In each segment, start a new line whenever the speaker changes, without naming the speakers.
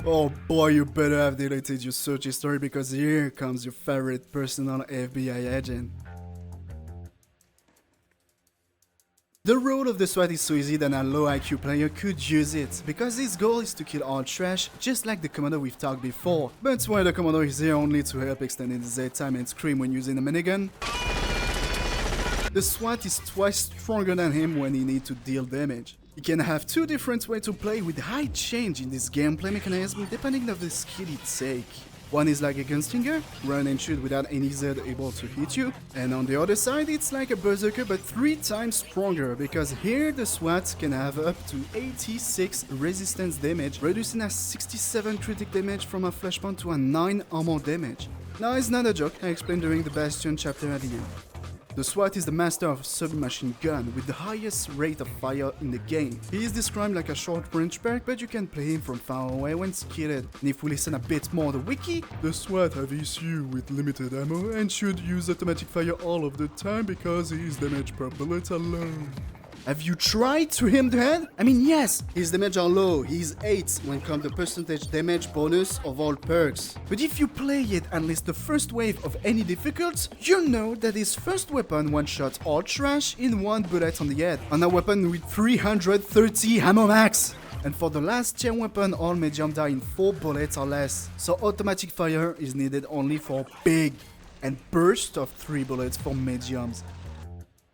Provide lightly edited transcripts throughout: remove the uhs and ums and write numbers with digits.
Oh boy, you better have deleted your search history because here comes your favorite personal FBI agent. The role of the SWAT is so easy that a low IQ player could use it, because his goal is to kill all trash, just like the Commando we've talked before. But while the Commando is here only to help extend his Z time and scream when using a minigun, the SWAT is twice stronger than him when he needs to deal damage. You can have two different ways to play with high change in this gameplay mechanism depending on the skill you take. One is like a gunslinger, run and shoot without any Z able to hit you, and on the other side it's like a berserker but 3 times stronger, because here the SWAT can have up to 86 resistance damage, reducing a 67 critic damage from a flashpoint to a 9 armor damage. Now it's not a joke, I explained during the Bastion chapter at the end. The SWAT is the master of submachine gun with the highest rate of fire in the game. He is described like a short-range perk, but you can play him from far away when skilled. And if we listen a bit more to the wiki, the SWAT have issue with limited ammo and should use automatic fire all of the time because he is damage per bullet alone. Have you tried to hit the head? I mean, yes, his damage are low, he's 8 when comes the percentage damage bonus of all perks. But if you play it at least the first wave of any difficult, you know that his first weapon one-shot all trash in 1 bullet on the head, on a weapon with 330 ammo max. And for the last tier weapon, all medium die in 4 bullets or less, so automatic fire is needed only for big, and burst of 3 bullets for mediums.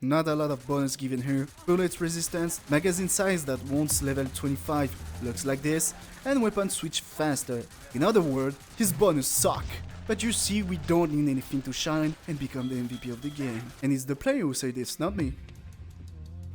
Not a lot of bonus given here, bullet resistance, magazine size that won't level 25 looks like this, and weapon switch faster. In other words, his bonus suck. But you see, we don't need anything to shine and become the MVP of the game. And it's the player who said this, not me.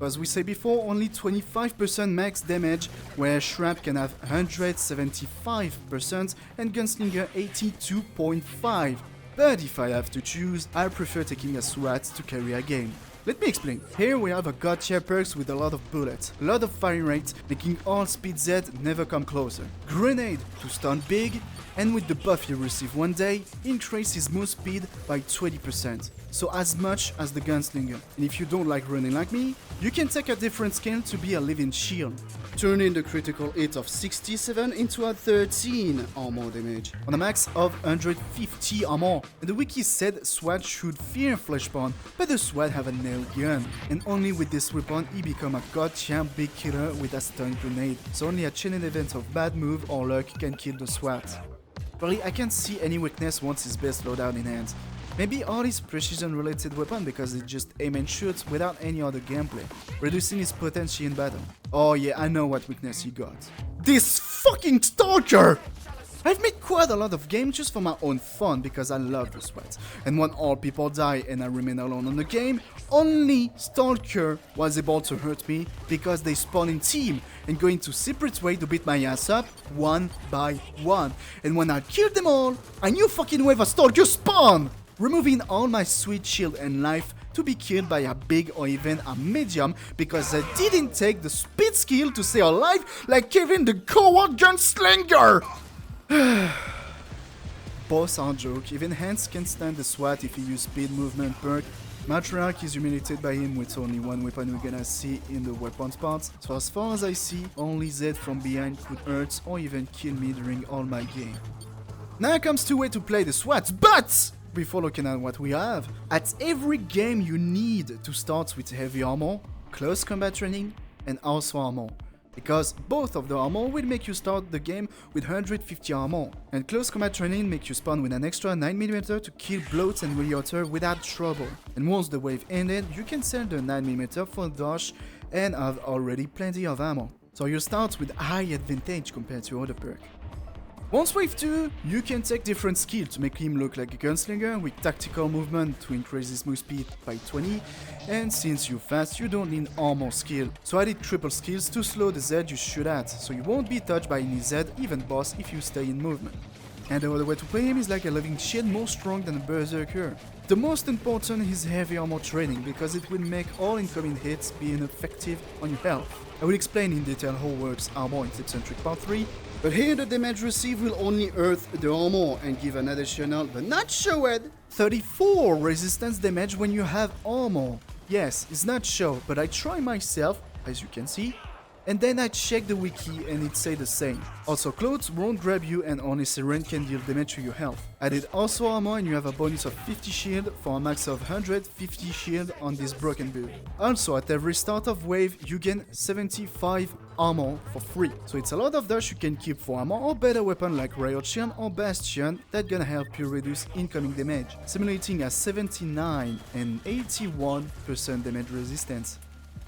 As we said before, only 25% max damage, where Shrap can have 175% and Gunslinger 82.5%. But if I have to choose, I prefer taking a SWAT to carry a game. Let me explain. Here we have a god tier perks with a lot of bullets, a lot of firing rate, making all speed Z never come closer. Grenade to stun big, and with the buff you receive one day, increase his move speed by 20%. So as much as the gunslinger. And if you don't like running like me, you can take a different skill to be a living shield. Turning the critical hit of 67 into a 13 armor damage, on a max of 150 armor. And the wiki said SWAT should fear flashpoint, but the SWAT have a nail gun. And only with this weapon he become a god tier big killer with a stun grenade. So only a chain event of bad move or luck can kill the SWAT. Probably I can't see any weakness once his best loadout in hand. Maybe all his precision related weapon because it just aim and shoots without any other gameplay, reducing his potency in battle. Oh yeah, I know what weakness he got. This fucking stalker! I've made quite a lot of games just for my own fun because I love the SWAT. And when all people die and I remain alone on the game, only Stalker was able to hurt me because they spawn in team and go into separate way to beat my ass up one by one. And when I killed them all, a new fucking wave of Stalker spawned, removing all my sweet shield and life to be killed by a big or even a medium because I didn't take the speed skill to stay alive like Kevin the coward gunslinger. Both are joke, even Hans can stand the SWAT if he use speed movement perk. Matriarch is humiliated by him with only one weapon we're gonna see in the weapon spots, so as far as I see, only Z from behind could hurt or even kill me during all my game. Now comes two ways to play the SWAT, but before looking at what we have, at every game you need to start with heavy armor, close combat training, and also armor. Because both of the armor will make you start the game with 150 armor, and close combat training make you spawn with an extra 9mm to kill bloats and reorder without trouble. And once the wave ended, you can sell the 9mm for dash and have already plenty of ammo. So you start with high advantage compared to other perks. Once wave 2, you can take different skills to make him look like a gunslinger with tactical movement to increase his move speed by 20, and since you're fast you don't need armor skill, so I did triple skills to slow the Z you shoot at, so you won't be touched by any Z, even boss, if you stay in movement. And the other way to play him is like a living shield more strong than a berserker. The most important is heavy armor training because it will make all incoming hits being effective on your health. I will explain in detail how works armor in Tip-centric part 3, but here the damage received will only hurt the armor and give an additional, but not showed, 34 resistance damage when you have armor. Yes, it's not show, but I try myself, as you can see, And then I checked the wiki and it said the same. Also, clothes won't grab you and only siren can deal damage to your health. I did also armor and you have a bonus of 50 shield for a max of 150 shield on this broken build. Also, at every start of wave, you gain 75 armor for free. So it's a lot of dash you can keep for armor or better weapon like Riot Shield or Bastion that gonna help you reduce incoming damage, simulating a 79 and 81% damage resistance.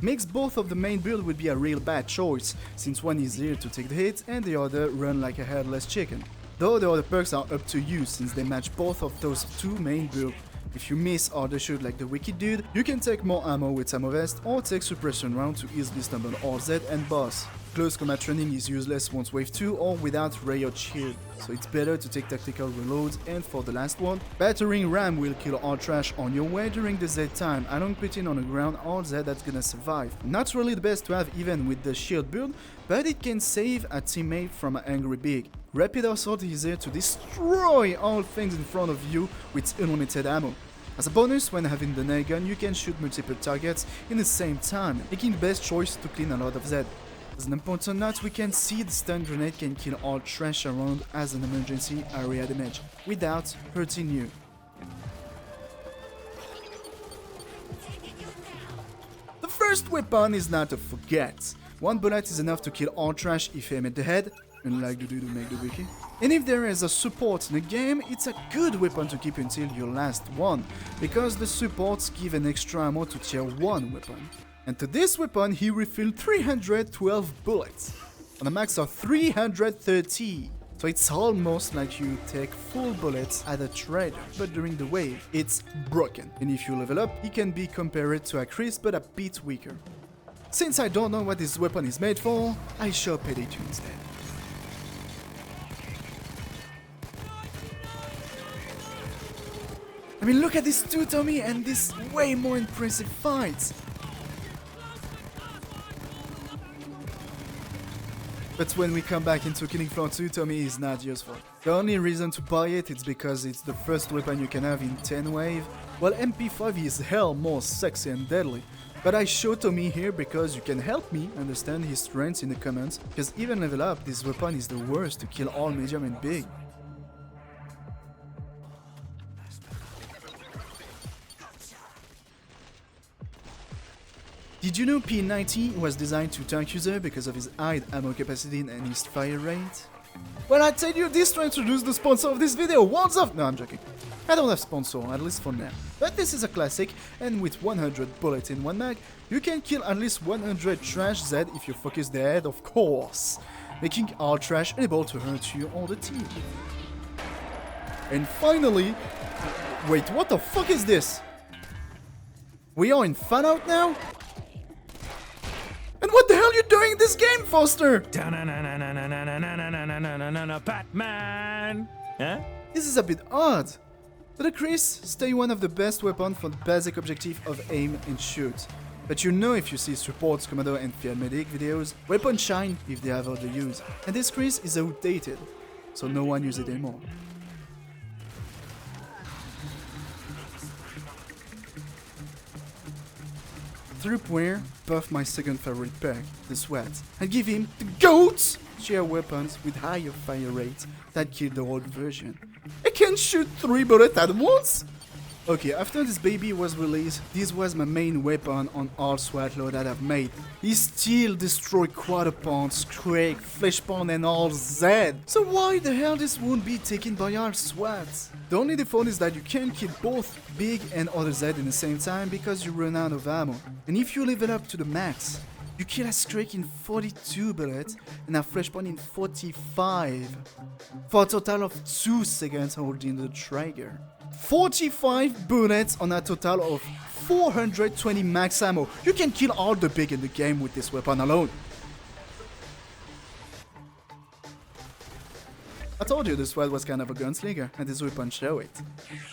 Makes both of the main build would be a real bad choice, since one is here to take the hit and the other run like a headless chicken. Though the other perks are up to you since they match both of those two main builds. If you miss or shoot like the wicked dude, you can take more ammo with ammo vest or take suppression round to easily stumble RZ and boss. Close combat running is useless once wave 2 or without Riot Shield, so it's better to take tactical reloads. And for the last one, battering ram will kill all trash on your way during the Z time. I don't put in on the ground all Z that's gonna survive. Not really the best to have even with the shield build, but it can save a teammate from an angry big. Rapid Assault is here to destroy all things in front of you with unlimited ammo. As a bonus, when having the nail gun, you can shoot multiple targets in the same time, making the best choice to clean a lot of Z. As an important note, we can see the stun grenade can kill all trash around as an emergency area damage, without hurting you. The first weapon is not to forget. One bullet is enough to kill all trash if aimed at the head, unlike the dude who make the wiki. And if there is a support in the game, it's a good weapon to keep until your last one, because the supports give an extra ammo to tier 1 weapon. And to this weapon he refilled 312 bullets, on a max of 330. So it's almost like you take full bullets at a trader, but during the wave, it's broken. And if you level up, it can be compared to a Chris but a bit weaker. Since I don't know what this weapon is made for, I show Payday 2 instead. I mean, look at this 2 Tommy and this way more impressive fight. But when we come back into Killing Floor 2, Tommy is not useful. The only reason to buy it is because it's the first weapon you can have in 10 wave, while MP5 is hell more sexy and deadly. But I show Tommy here because you can help me understand his strengths in the comments, because even level up, this weapon is the worst to kill all medium and big. Did you know P90 was designed to tank user because of his high ammo capacity and his fire rate? Well, I tell you this to introduce the sponsor of this video, What's Up? No, I'm joking. I don't have sponsor, at least for now. But this is a classic, and with 100 bullets in one mag, you can kill at least 100 trash Z if you focus their head, of course, making all trash unable to hurt you or the team. And finally, wait, what the fuck is this? We are in Fallout now? And what the hell are you doing in this game, Foster?
Batman! Huh?
This is a bit odd. But the Chris stay one of the best weapons for the basic objective of aim and shoot. But you know if you see supports, commando and field medic videos, weapons shine if they have other use. And this Chris is outdated, so no one uses it anymore. Throughpware buff my second favorite perk, the Swat, and give him the GOAT tier weapons with higher fire rate that kill the old version. I can shoot 3 bullets at once? Okay, after this baby was released, this was my main weapon on all SWAT load that I've made. He still destroyed quarter pound, scrake, flesh pound and all Z. So why the hell this won't be taken by all SWATs? The only default is that you can't kill both big and other Z in the same time because you run out of ammo. And if you level up to the max, you kill a scrake in 42 bullets and a flesh pound in 45. For a total of 2 seconds holding the trigger. 45 bullets on a total of 420 max ammo. You can kill all the big in the game with this weapon alone. I told you the Swat was kind of a gunslinger, and this weapon show it.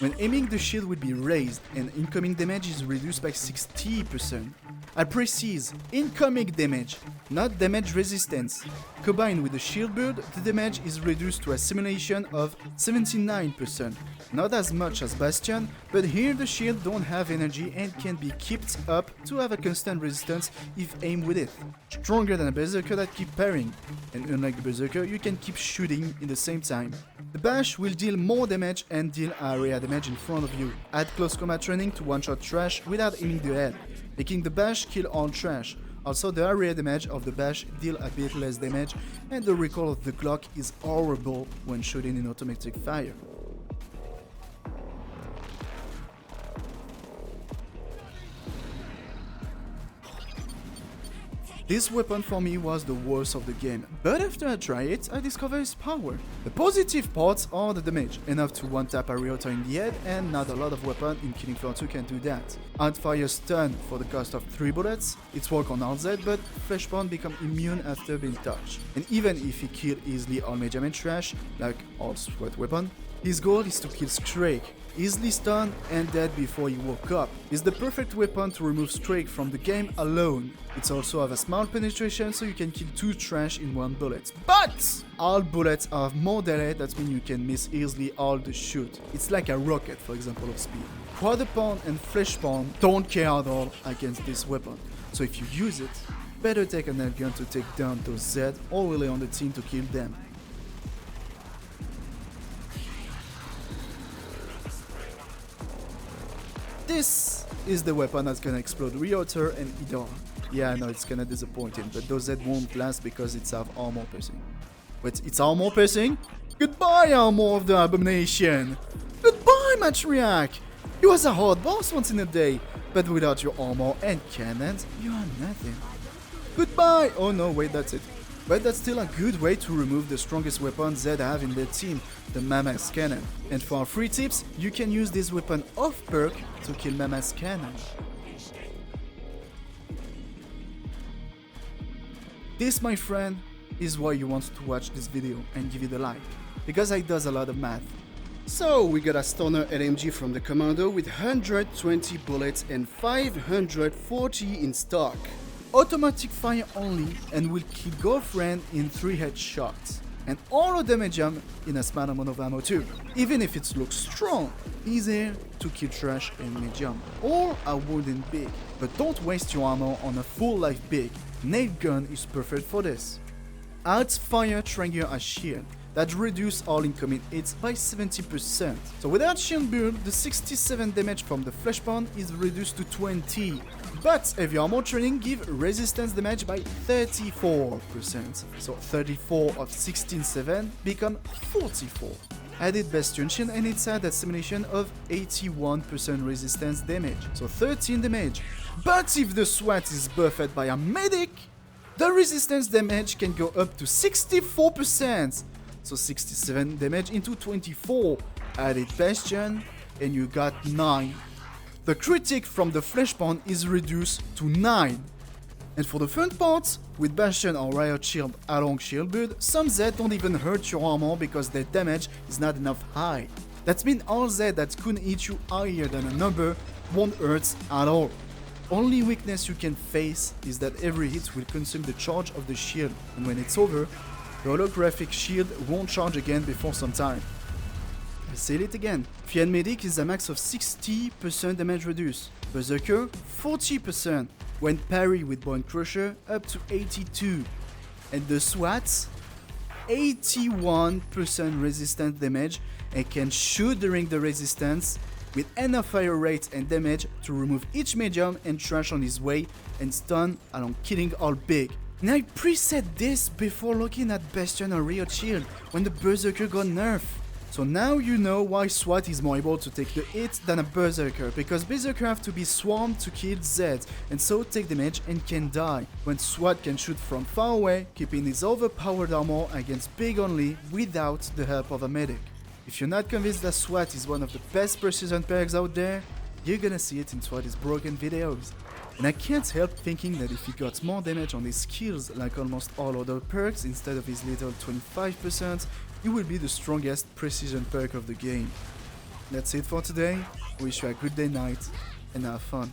When aiming, the shield will be raised, and incoming damage is reduced by 60%. I precise, incoming damage, not damage resistance. Combined with the shield build, the damage is reduced to a simulation of 79%. Not as much as Bastion, but here the shield don't have energy and can be kept up to have a constant resistance if aimed with it. Stronger than a berserker that keep parrying, and unlike the berserker, you can keep shooting in the same time. The bash will deal more damage and deal area damage in front of you. Add close combat training to one-shot trash without aiming the head, making the bash kill all trash. Also, the area damage of the bash deal a bit less damage, and the recoil of the Glock is horrible when shooting in automatic fire. This weapon for me was the worst of the game, but after I tried it, I discovered its power. The positive parts are the damage, enough to one-tap a Ryota in the head, and not a lot of weapons in Killing Floor 2 can do that. Outfire stun for the cost of 3 bullets, it's work on RZ, but Fleshpound become immune after being touched. And even if he kill easily all Major Man trash, like all Swat weapon, his goal is to kill Scrake, easily stunned and dead before he woke up. It's the perfect weapon to remove Scrake from the game alone. It also have a small penetration so you can kill 2 trash in 1 bullet. But all bullets have more delay, that means you can miss easily all the shoot. It's like a rocket, for example, of speed. Quarter pound and flesh pound don't care at all against this weapon. So if you use it, better take an gun to take down those Z or rely on the team to kill them. This is the weapon that's gonna explode Ryota and Idar. Yeah, I know it's kinda disappointing, but those Z won't last because it's have armor piercing. Wait, it's armor piercing? Goodbye, armor of the abomination! Goodbye, Matriarch! You was a hard boss once in a day, but without your armor and cannons, you are nothing. Goodbye! Oh no, wait, that's it. But that's still a good way to remove the strongest weapon Zed have in their team, the Mama's Cannon. And for free tips, you can use this weapon off perk to kill Mama's Cannon. This, my friend, is why you want to watch this video and give it a like, because I does a lot of math. So we got a stoner LMG from the Commando with 120 bullets and 540 in stock. Automatic fire only and will kill girlfriend in 3 headshots. And all of the medium in a small amount of ammo too. Even if it looks strong, easier to kill trash and medium. Or a wooden big. But don't waste your ammo on a full life big. Nail gun is perfect for this. Add fire trigger as shield. That reduce all incoming hits by 70%. So without shield build, the 67 damage from the flesh pound is reduced to 20. But heavy armor training give resistance damage by 34%. So 34 of 16.7 become 44. Added Bastion shield and it's had a simulation of 81% resistance damage. So 13 damage. But if the Swat is buffed by a medic, the resistance damage can go up to 64%. So 67 damage into 24, added Bastion, and you got 9. The critic from the flesh pound is reduced to 9. And for the fun parts, with Bastion or Riot Shield along shield build, some Z don't even hurt your armor because their damage is not enough high. That means all Z that couldn't hit you higher than a number won't hurt at all. Only weakness you can face is that every hit will consume the charge of the shield, and when it's over, the holographic shield won't charge again before some time. I said it again. Fiend Medic is a max of 60% damage reduced. Berserker 40%. When parry with Bone Crusher up to 82. And the Swat 81% resistance damage and can shoot during the resistance with enough fire rate and damage to remove each medium and trash on his way and stun along killing all big. And I preset this before looking at Bastion or Riot Shield when the Berserker got nerfed. So now you know why Swat is more able to take the hit than a Berserker, because Berserker have to be swarmed to kill Zeds and so take damage and can die, when Swat can shoot from far away, keeping his overpowered armor against big only without the help of a medic. If you're not convinced that Swat is one of the best precision perks out there, you're gonna see it in Swat's broken videos. And I can't help thinking that if he got more damage on his skills like almost all other perks instead of his little 25%, he will be the strongest precision perk of the game. That's it for today, wish you a good day night, and have fun.